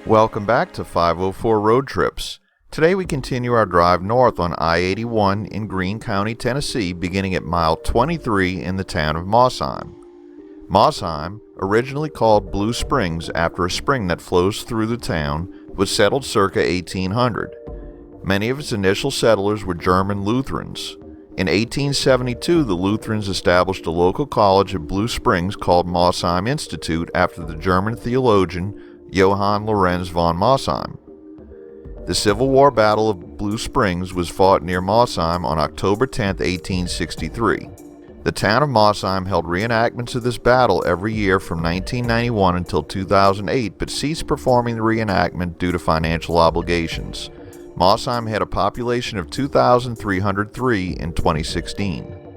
Welcome back to 504 Road Trips. Today we continue our drive north on I-81 in Greene County, Tennessee, beginning at mile 23 in the town of Mosheim. Mosheim, originally called Blue Springs after a spring that flows through the town, was settled circa 1800. Many of its initial settlers were German Lutherans. In 1872, the Lutherans established a local college at Blue Springs called Mosheim Institute after the German theologian Johann Lorenz von Mosheim. The Civil War Battle of Blue Springs was fought near Mosheim on October 10, 1863. The town of Mosheim held reenactments of this battle every year from 1991 until 2008, but ceased performing the reenactment due to financial obligations. Mosheim had a population of 2,303 in 2016.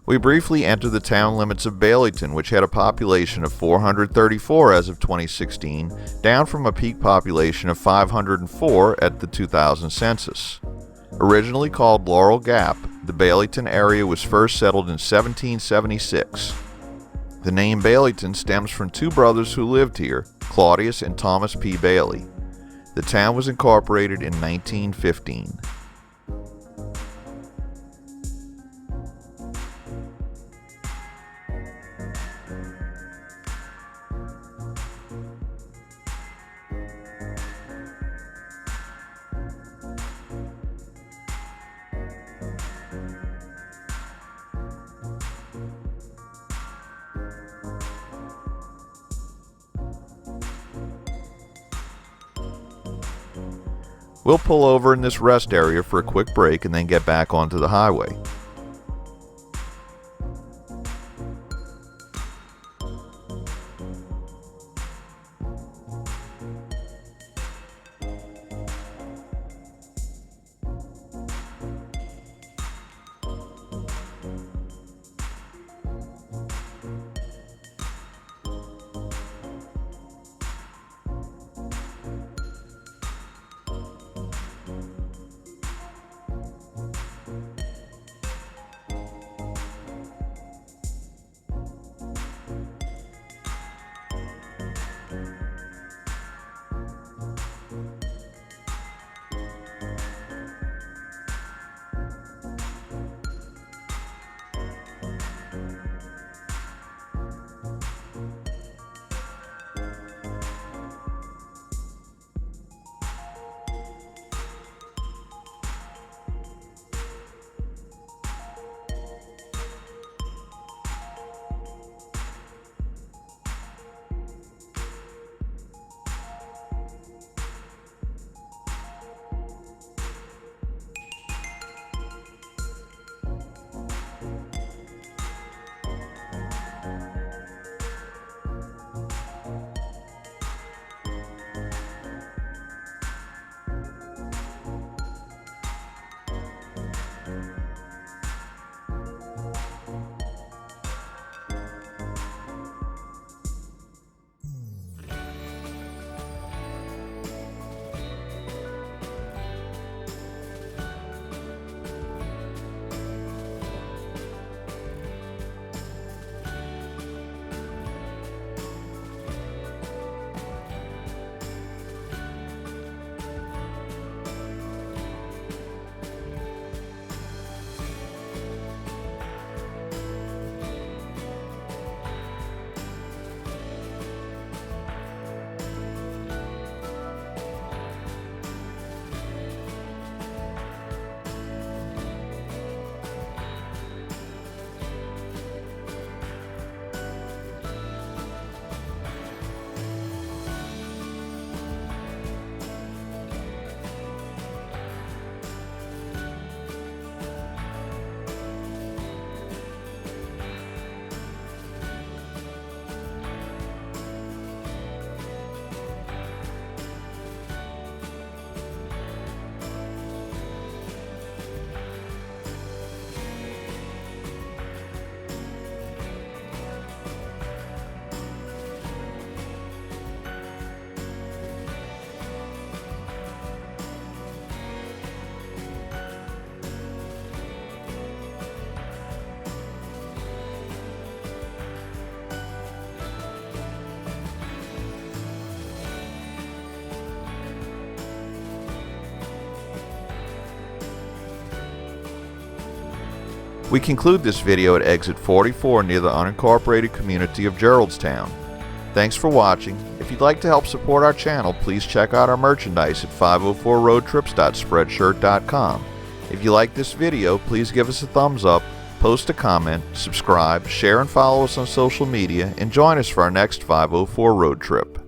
We briefly enter the town limits of Baileyton, which had a population of 434 as of 2016, down from a peak population of 504 at the 2000 census. Originally called Laurel Gap, the Baileyton area was first settled in 1776. The name Baileyton stems from two brothers who lived here, Claudius and Thomas P. Bailey. The town was incorporated in 1915. We'll pull over in this rest area for a quick break and then get back onto the highway. We conclude this video at exit 44 near the unincorporated community of Jearoldstown. Thanks for watching. If you'd like to help support our channel, please check out our merchandise at 504roadtrips.spreadshirt.com. If you like this video, please give us a thumbs up, post a comment, subscribe, share and follow us on social media, and join us for our next 504 road trip.